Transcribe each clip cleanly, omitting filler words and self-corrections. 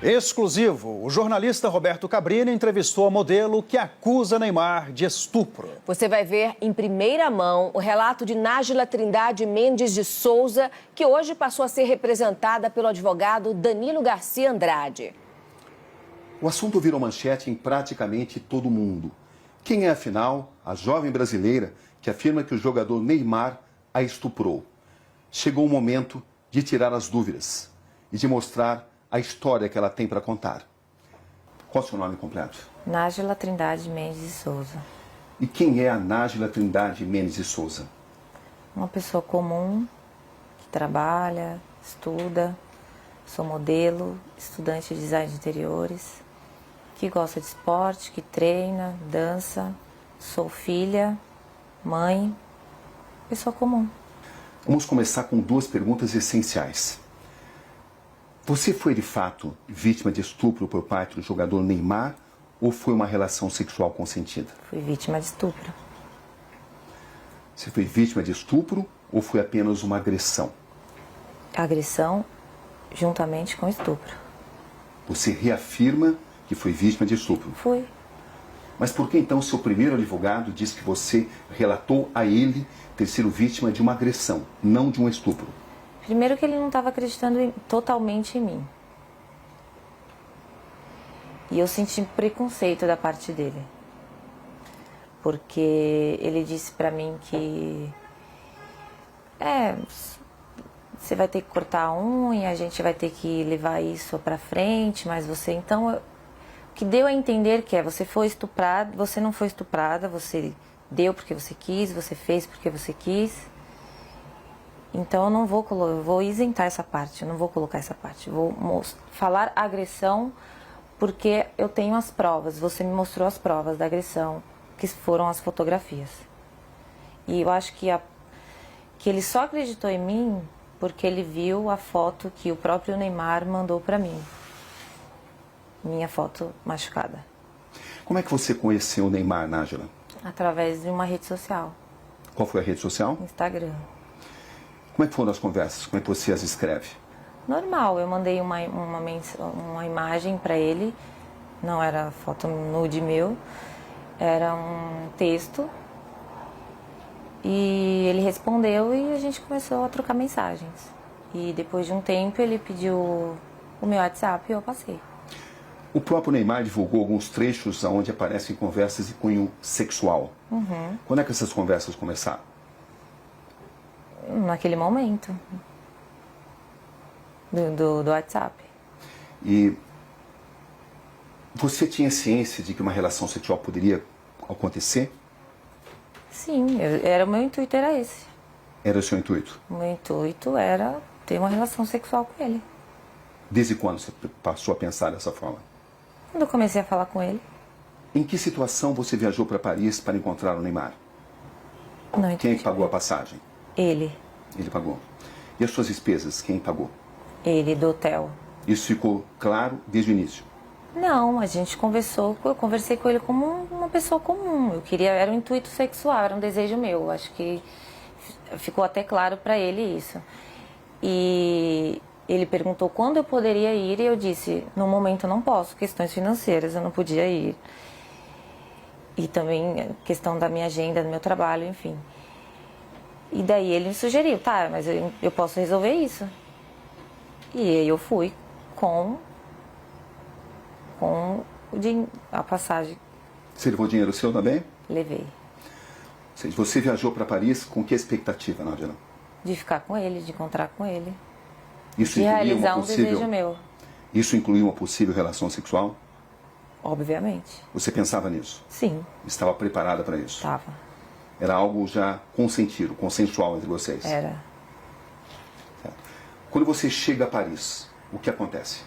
Exclusivo, o jornalista Roberto Cabrini entrevistou a modelo que acusa Neymar de estupro. Você vai ver em primeira mão o relato de Nájila Trindade Mendes de Souza, que hoje passou a ser representada pelo advogado Danilo Garcia Andrade. O assunto virou manchete em praticamente todo o mundo. Quem é, afinal, a jovem brasileira que afirma que o jogador Neymar a estuprou? Chegou o momento de tirar as dúvidas e de mostrar a história que ela tem para contar. Qual é o seu nome completo? Nájila Trindade Mendes de Souza. E quem é a Nájila Trindade Mendes de Souza? Uma pessoa comum, que trabalha, estuda, sou modelo, estudante de design de interiores, que gosta de esporte, que treina, dança, sou filha, mãe, pessoa comum. Vamos começar com duas perguntas essenciais. Você foi, de fato, vítima de estupro por parte do jogador Neymar ou foi uma relação sexual consentida? Fui vítima de estupro. Você foi vítima de estupro ou foi apenas uma agressão? Agressão juntamente com estupro. Você reafirma que foi vítima de estupro? Fui. Mas por que então seu primeiro advogado diz que você relatou a ele ter sido vítima de uma agressão, não de um estupro? Primeiro que ele não estava acreditando totalmente em mim. E eu senti preconceito da parte dele. Porque ele disse pra mim que... você vai ter que cortar a unha, a gente vai ter que levar isso pra frente, mas você... Então, o que deu a entender que você foi estuprada, você não foi estuprada, você deu porque você quis, você fez porque você quis... Então eu vou isentar essa parte, eu não vou colocar essa parte. Vou falar agressão porque eu tenho as provas, você me mostrou as provas da agressão, que foram as fotografias. E eu acho que ele só acreditou em mim porque ele viu a foto que o próprio Neymar mandou pra mim. Minha foto machucada. Como é que você conheceu o Neymar, Nájila? Através de uma rede social. Qual foi a rede social? Instagram. Como é que foram as conversas? Como é que você as escreve? Normal, eu mandei uma imagem para ele, não era foto nude meu, era um texto. E ele respondeu e a gente começou a trocar mensagens. E depois de um tempo ele pediu o meu WhatsApp e eu passei. O próprio Neymar divulgou alguns trechos onde aparecem conversas de cunho sexual. Uhum. Quando é que essas conversas começaram? Naquele momento do WhatsApp. E você tinha ciência de que uma relação sexual poderia acontecer? Sim, o meu intuito era esse. Era o seu intuito? O meu intuito era ter uma relação sexual com ele. Desde quando você passou a pensar dessa forma? Quando eu comecei a falar com ele. Em que situação você viajou para Paris para encontrar o Neymar? Não, quem é que pagou a passagem? Ele. Ele pagou. E as suas despesas, quem pagou? Ele, do hotel. Isso ficou claro desde o início? Não, a gente conversou, eu conversei com ele como uma pessoa comum. Eu queria, era um intuito sexual, era um desejo meu. Acho que ficou até claro para ele isso. E ele perguntou quando eu poderia ir e eu disse, no momento eu não posso, questões financeiras, eu não podia ir. E também questão da minha agenda, do meu trabalho, enfim. E daí ele me sugeriu, tá, mas eu posso resolver isso. E aí eu fui com a passagem. Você levou dinheiro seu também? Levei. Você viajou para Paris com que expectativa, Nájila? De ficar com ele, de encontrar com ele. Isso de realizar um desejo meu. Isso incluía uma possível relação sexual? Obviamente. Você pensava nisso? Sim. Estava preparada para isso? Estava. Era algo já consentido, consensual entre vocês? Era. Certo. Quando você chega a Paris, o que acontece?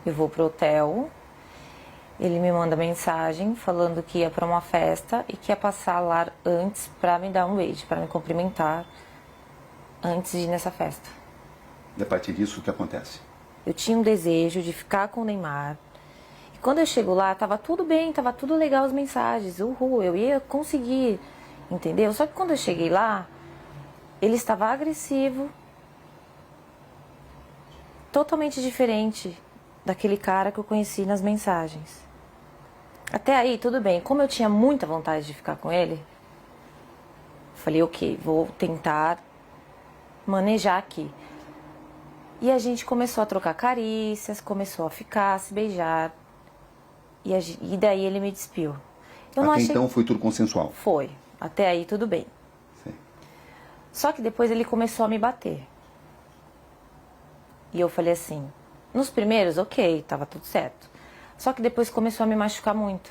Eu vou pro hotel, ele me manda mensagem falando que ia para uma festa e que ia passar lá antes para me dar um beijo, para me cumprimentar antes de ir nessa festa. E a partir disso, o que acontece? Eu tinha um desejo de ficar com o Neymar. E quando eu chego lá, tava tudo bem, tava tudo legal as mensagens, uhul, eu ia conseguir, entendeu? Só que quando eu cheguei lá, ele estava agressivo. totalmente diferente daquele cara que eu conheci nas mensagens. Até aí, tudo bem. Como eu tinha muita vontade de ficar com ele, falei, ok, vou tentar manejar aqui. E a gente começou a trocar carícias, começou a ficar, a se beijar. E daí ele me despiu. Eu não Até achei... então foi tudo consensual? Foi. Até aí tudo bem. Sim. Só que depois ele começou a me bater. E eu falei assim, nos primeiros, ok, tava tudo certo. Só que depois começou a me machucar muito.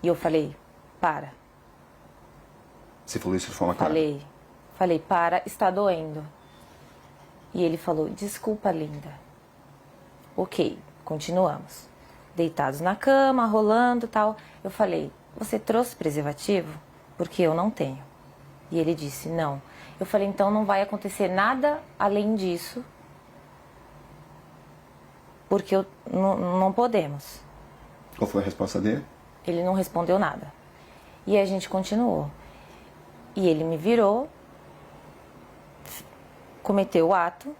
E eu falei, para. Você falou isso de forma clara? Falei, para, está doendo. E ele falou, desculpa, linda. Ok, continuamos. Deitados na cama, rolando e tal. Eu falei, você trouxe preservativo? Porque eu não tenho. E ele disse, não. Eu falei, então não vai acontecer nada além disso. Porque não podemos. Qual foi a resposta dele? Ele não respondeu nada. E a gente continuou. E ele me virou, cometeu o ato,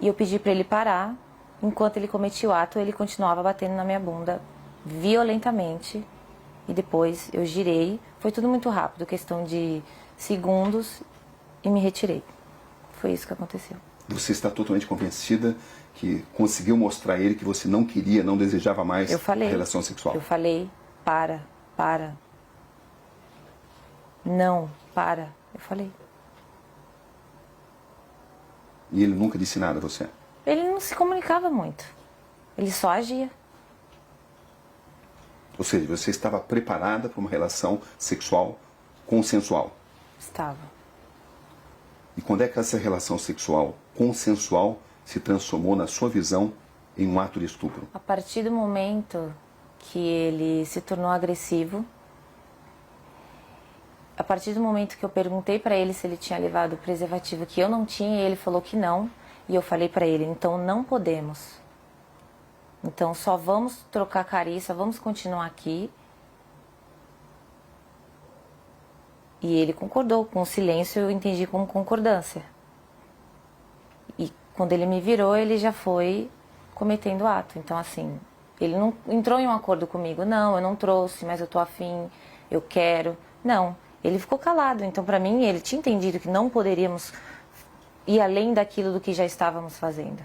e eu pedi para ele parar. Enquanto ele cometia o ato, ele continuava batendo na minha bunda violentamente. E depois eu girei. Foi tudo muito rápido, questão de segundos, e me retirei. Foi isso que aconteceu. Você está totalmente convencida que conseguiu mostrar a ele que você não queria, não desejava mais a relação sexual? Eu falei, para. Não, para. Eu falei. E ele nunca disse nada a você? Ele não se comunicava muito. Ele só agia. Ou seja, você estava preparada para uma relação sexual consensual? Estava. E quando é que essa relação sexual consensual se transformou, na sua visão, em um ato de estupro? A partir do momento que ele se tornou agressivo, a partir do momento que eu perguntei para ele se ele tinha levado o preservativo, que eu não tinha, e ele falou que não, e eu falei para ele, então não podemos. Então só vamos trocar carícia, vamos continuar aqui. E ele concordou, com o silêncio eu entendi como concordância. E quando ele me virou, ele já foi cometendo ato. Então assim, ele não entrou em um acordo comigo, não, eu não trouxe, mas eu tô afim, eu quero. Não, ele ficou calado. Então para mim, ele tinha entendido que não poderíamos ir além daquilo do que já estávamos fazendo.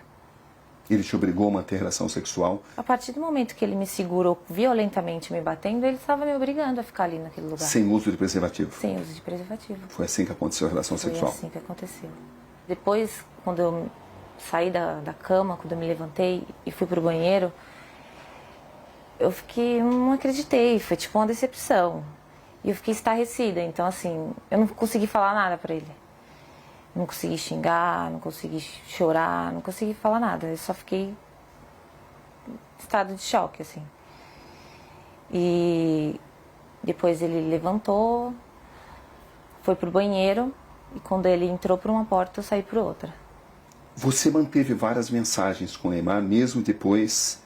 Ele te obrigou a manter relação sexual? A partir do momento que ele me segurou violentamente me batendo, ele estava me obrigando a ficar ali naquele lugar. Sem uso de preservativo? Sem uso de preservativo. Foi assim que aconteceu a relação sexual? Foi assim que aconteceu. Depois, quando eu saí da cama, quando eu me levantei e fui pro banheiro, eu fiquei, não acreditei, foi tipo uma decepção. E eu fiquei estarrecida, então assim, eu não consegui falar nada pra ele. Não consegui xingar, não consegui chorar, não consegui falar nada. Eu só fiquei em estado de choque, assim. E depois ele levantou, foi pro banheiro, e quando ele entrou por uma porta, eu saí por outra. Você manteve várias mensagens com o Neymar, mesmo depois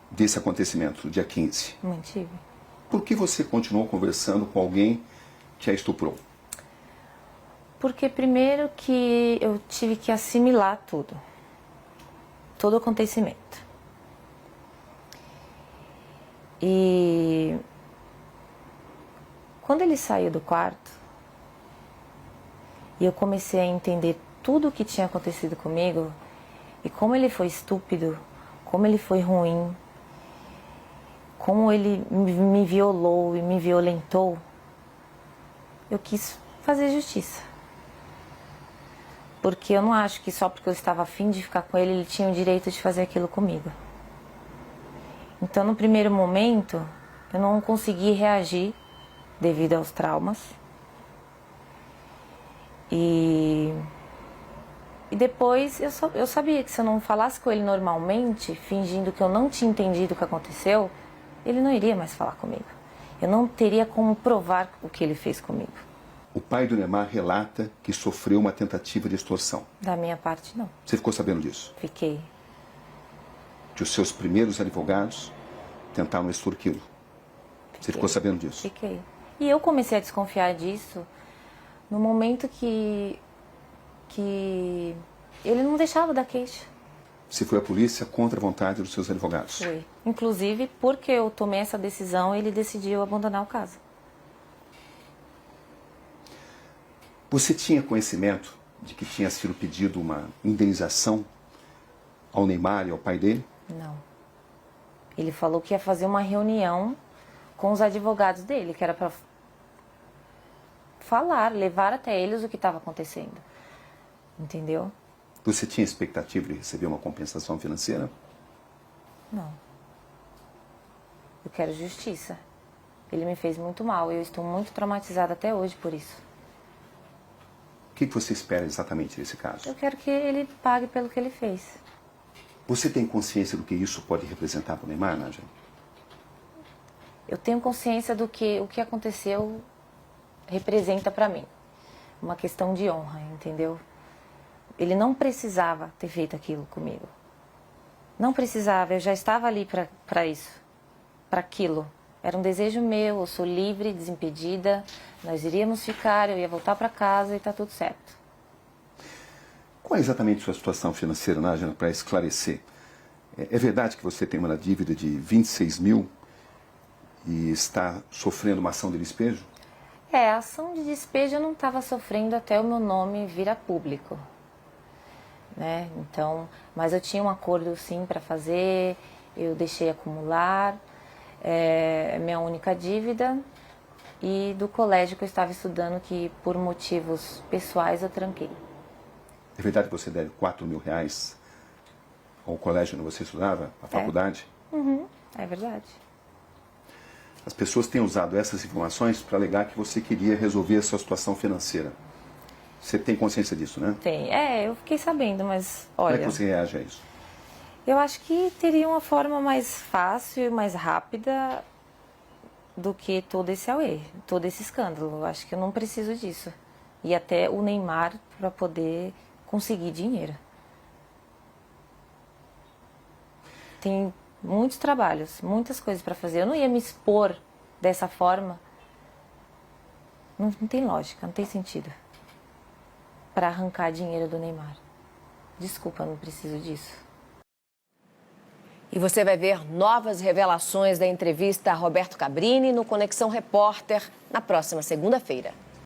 desse acontecimento, dia 15? Mantive. Por que você continuou conversando com alguém que a estuprou? Porque primeiro que eu tive que assimilar tudo. Todo o acontecimento. E quando ele saiu do quarto, e eu comecei a entender tudo o que tinha acontecido comigo, e como ele foi estúpido, como ele foi ruim, como ele me violou e me violentou, eu quis fazer justiça. Porque eu não acho que só porque eu estava afim de ficar com ele, ele tinha o direito de fazer aquilo comigo. Então, no primeiro momento, eu não consegui reagir devido aos traumas. E depois eu sabia que se eu não falasse com ele normalmente, fingindo que eu não tinha entendido o que aconteceu, ele não iria mais falar comigo. Eu não teria como provar o que ele fez comigo. O pai do Neymar relata que sofreu uma tentativa de extorsão. Da minha parte, não. Você ficou sabendo disso? Fiquei. Que os seus primeiros advogados tentaram extorquí-lo. Você ficou sabendo disso? Fiquei. E eu comecei a desconfiar disso no momento que ele não deixava dar queixa. Você foi à polícia contra a vontade dos seus advogados? Fui. Inclusive, porque eu tomei essa decisão, ele decidiu abandonar o caso. Você tinha conhecimento de que tinha sido pedido uma indenização ao Neymar e ao pai dele? Não. Ele falou que ia fazer uma reunião com os advogados dele, que era para falar, levar até eles o que estava acontecendo. Entendeu? Você tinha expectativa de receber uma compensação financeira? Não. Eu quero justiça. Ele me fez muito mal e eu estou muito traumatizada até hoje por isso. O que você espera exatamente desse caso? Eu quero que ele pague pelo que ele fez. Você tem consciência do que isso pode representar para o Neymar, Nájila? Eu tenho consciência do que o que aconteceu representa para mim. Uma questão de honra, entendeu? Ele não precisava ter feito aquilo comigo. Não precisava, eu já estava ali para isso, para aquilo. Era um desejo meu, eu sou livre, desimpedida, nós iríamos ficar, eu ia voltar para casa e está tudo certo. Qual é exatamente a sua situação financeira, Nájila, para esclarecer? É verdade que você tem uma dívida de 26 mil e está sofrendo uma ação de despejo? A ação de despejo eu não estava sofrendo até o meu nome vir a público. Né? Então, mas eu tinha um acordo sim para fazer, eu deixei acumular, é minha única dívida, e do colégio que eu estava estudando, que por motivos pessoais eu tranquei. É verdade que você deve 4 mil reais ao colégio onde você estudava, à faculdade? É verdade. As pessoas têm usado essas informações para alegar que você queria resolver a sua situação financeira. Você tem consciência disso, né? Tem. Eu fiquei sabendo, mas Como é olha, que você reage a isso? eu acho que teria uma forma mais fácil e mais rápida do que todo esse auê, todo esse escândalo. Eu acho que eu não preciso disso. E até o Neymar para poder conseguir dinheiro. Tem muitos trabalhos, muitas coisas para fazer. Eu não ia me expor dessa forma. Não tem lógica, não tem sentido. Para arrancar dinheiro do Neymar. Desculpa, não preciso disso. E você vai ver novas revelações da entrevista a Roberto Cabrini no Conexão Repórter na próxima segunda-feira.